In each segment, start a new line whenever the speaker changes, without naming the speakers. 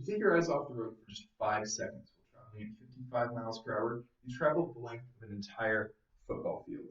you take your eyes off the road for just 5 seconds while traveling at 55 miles per hour, you travel the length of an entire football field.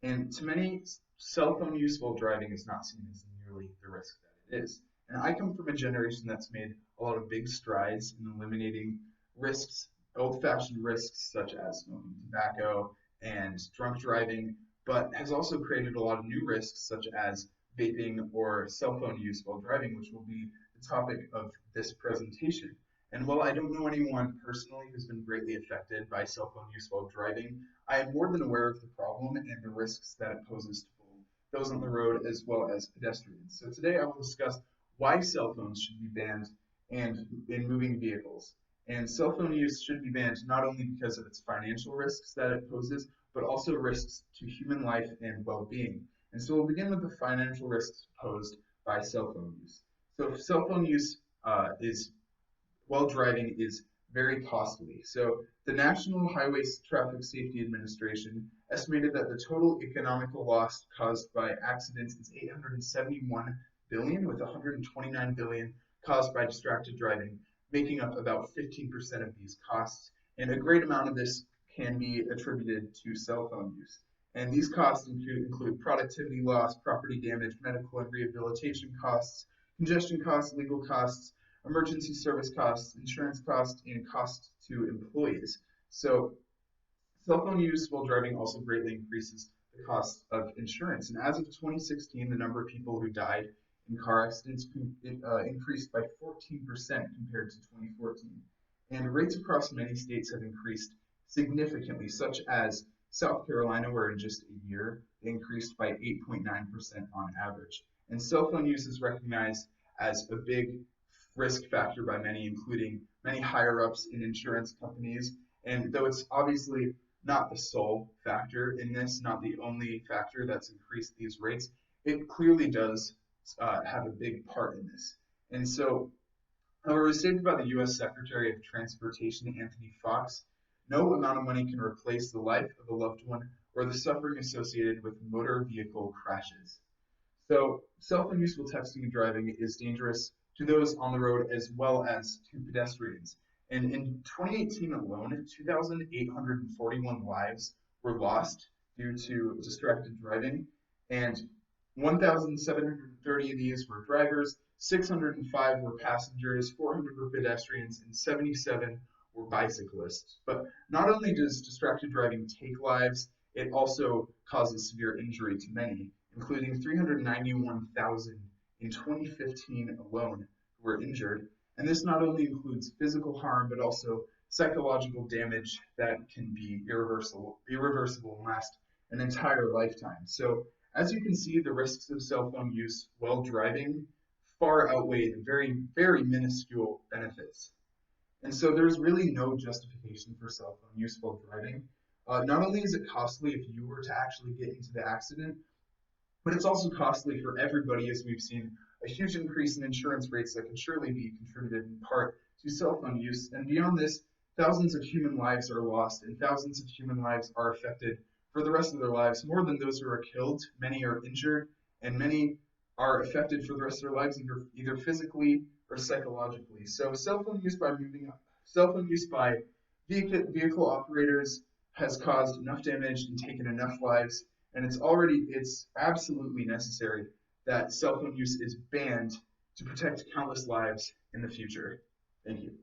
And to many, cell phone use while driving is not seen as nearly the risk that it is. And I come from a generation that's made a lot of big strides in eliminating risks, old-fashioned risks such as smoking tobacco and drunk driving, but has also created a lot of new risks such as vaping or cell phone use while driving, which will be the topic of this presentation. And while I don't know anyone personally who's been greatly affected by cell phone use while driving, I am more than aware of the problem and the risks that it poses to both those on the road as well as pedestrians. So today I will discuss why cell phones should be banned and in moving vehicles. And cell phone use should be banned not only because of its financial risks that it poses, but also risks to human life and well-being. And so we'll begin with the financial risks posed by cell phone use. So cell phone use while driving is very costly. So the National Highway Traffic Safety Administration estimated that the total economical loss caused by accidents is $871 billion, with $129 billion caused by distracted driving, making up about 15% of these costs. And a great amount of this can be attributed to cell phone use. And these costs include productivity loss, property damage, medical and rehabilitation costs, congestion costs, legal costs, emergency service costs, insurance costs, and costs to employees. So cell phone use while driving also greatly increases the cost of insurance. And as of 2016, the number of people who died in car accidents increased by 14% compared to 2014. And rates across many states have increased significantly, such as South Carolina, where in just a year, they increased by 8.9% on average. And cell phone use is recognized as a big risk factor by many, including many higher-ups in insurance companies. And though it's obviously not the sole factor in this, not the only factor that's increased these rates, it clearly does have a big part in this. And so, however, as stated by the U.S. Secretary of Transportation, Anthony Fox, no amount of money can replace the life of a loved one or the suffering associated with motor vehicle crashes. So, cell phone use while texting and driving is dangerous to those on the road as well as to pedestrians. And in 2018 alone, 2,841 lives were lost due to distracted driving, and 1,730 of these were drivers, 605 were passengers, 400 were pedestrians, and 77 were bicyclists. But not only does distracted driving take lives, it also causes severe injury to many, including 391,000 in 2015 alone who were injured. And this not only includes physical harm, but also psychological damage that can be irreversible and last an entire lifetime. So as you can see, the risks of cell phone use while driving far outweigh the very, very minuscule benefits. And so there's really no justification for cell phone use while driving. Not only is it costly if you were to actually get into the accident, but it's also costly for everybody, as we've seen a huge increase in insurance rates that can surely be contributed in part to cell phone use. And beyond this, thousands of human lives are lost and thousands of human lives are affected for the rest of their lives. More than those who are killed, many are injured, and many are affected for the rest of their lives, either physically or psychologically. So cell phone use by vehicle operators has caused enough damage and taken enough lives, and it's absolutely necessary that cell phone use is banned to protect countless lives in the future. Thank you.